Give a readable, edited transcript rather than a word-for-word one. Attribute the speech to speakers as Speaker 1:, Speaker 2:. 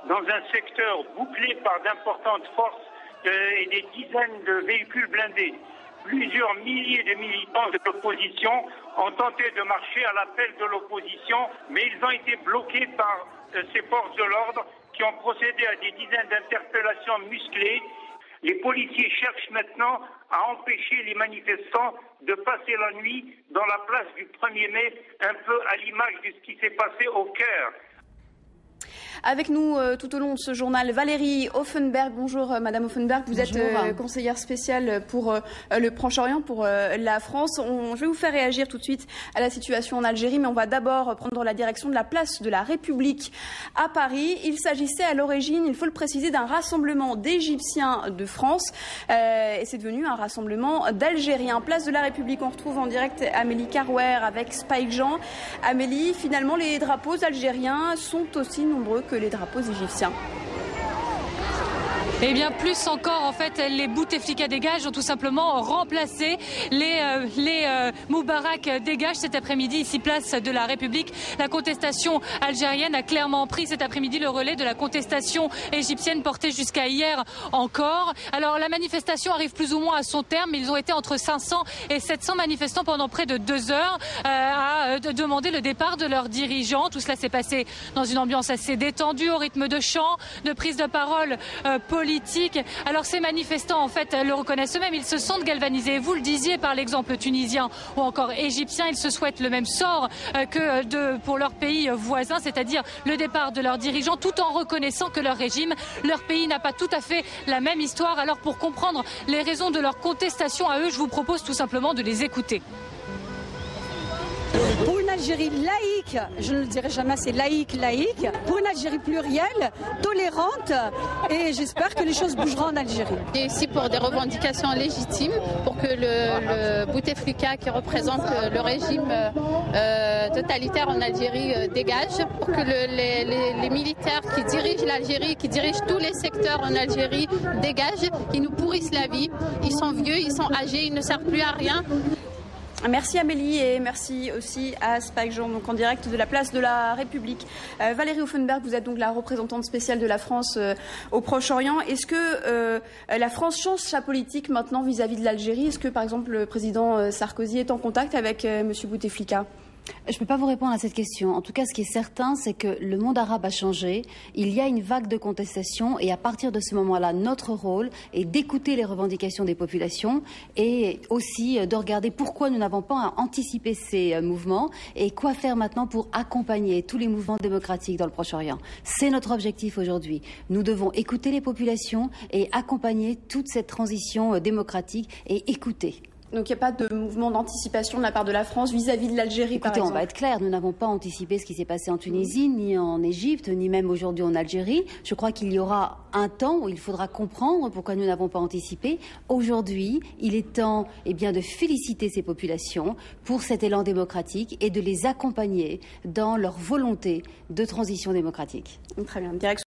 Speaker 1: dans un secteur bouclé par d'importantes forces et des dizaines de véhicules blindés. Plusieurs milliers de militants de l'opposition ont tenté de marcher à l'appel de l'opposition, mais ils ont été bloqués par ces forces de l'ordre qui ont procédé à des dizaines d'interpellations musclées. Les policiers cherchent maintenant à empêcher les manifestants de passer la nuit dans la place du 1er mai, un peu à l'image de ce qui s'est passé au Caire.
Speaker 2: Avec nous tout au long de ce journal, Valérie Offenberg. Bonjour Madame Offenberg, vous êtes conseillère spéciale pour le Proche-Orient, pour la France. Je vais vous faire réagir tout de suite à la situation en Algérie, mais on va d'abord prendre la direction de la place de la République à Paris. Il s'agissait à l'origine, il faut le préciser, d'un rassemblement d'Égyptiens de France et c'est devenu un rassemblement d'Algériens. Place de la République, on retrouve en direct Amélie Carouer avec Spike Jean. Amélie, finalement les drapeaux algériens sont aussi nombreux que les drapeaux égyptiens.
Speaker 3: Eh bien, plus encore, en fait, les Bouteflika dégagent ont tout simplement remplacé les Moubarak dégagent cet après-midi, ici place de la République. La contestation algérienne a clairement pris cet après-midi le relais de la contestation égyptienne portée jusqu'à hier encore. Alors, la manifestation arrive plus ou moins à son terme, mais ils ont été entre 500 et 700 manifestants pendant près de 2 heures à demander le départ de leurs dirigeants. Tout cela s'est passé dans une ambiance assez détendue, au rythme de chants, de prises de parole politiques. Alors ces manifestants en fait le reconnaissent eux-mêmes, ils se sentent galvanisés. Vous le disiez par l'exemple tunisien ou encore égyptien, ils se souhaitent le même sort pour leur pays voisin, c'est-à-dire le départ de leurs dirigeants, tout en reconnaissant que leur régime, leur pays n'a pas tout à fait la même histoire. Alors pour comprendre les raisons de leur contestation à eux, je vous propose tout simplement de les écouter.
Speaker 4: Pour une Algérie laïque, je ne le dirai jamais, c'est laïque, pour une Algérie plurielle, tolérante, et j'espère que les choses bougeront en Algérie.
Speaker 5: Et ici pour des revendications légitimes, pour que le Bouteflika qui représente le régime totalitaire en Algérie dégage, pour que les militaires qui dirigent l'Algérie, qui dirigent tous les secteurs en Algérie dégagent, qui nous pourrissent la vie. Ils sont vieux, ils sont âgés, ils ne servent plus à rien.
Speaker 2: Merci Amélie et merci aussi à Spike Jean, donc en direct de la place de la République. Valérie Offenberg, vous êtes donc la représentante spéciale de la France au Proche-Orient. Est-ce que la France change sa politique maintenant vis-à-vis de l'Algérie? Est-ce que par exemple le président Sarkozy est en contact avec M. Bouteflika?
Speaker 6: Je ne peux pas vous répondre à cette question. En tout cas, ce qui est certain, c'est que le monde arabe a changé. Il y a une vague de contestation et à partir de ce moment-là, notre rôle est d'écouter les revendications des populations et aussi de regarder pourquoi nous n'avons pas anticipé ces mouvements et quoi faire maintenant pour accompagner tous les mouvements démocratiques dans le Proche-Orient. C'est notre objectif aujourd'hui. Nous devons écouter les populations et accompagner toute cette transition démocratique et écouter.
Speaker 2: Donc il n'y a pas de mouvement d'anticipation de la part de la France vis-à-vis de l'Algérie, par exemple?
Speaker 6: Écoutez, on va être clair, nous n'avons pas anticipé ce qui s'est passé en Tunisie, ni en Égypte, ni même aujourd'hui en Algérie. Je crois qu'il y aura un temps où il faudra comprendre pourquoi nous n'avons pas anticipé. Aujourd'hui, il est temps de féliciter ces populations pour cet élan démocratique et de les accompagner dans leur volonté de transition démocratique.
Speaker 2: Très bien. Direction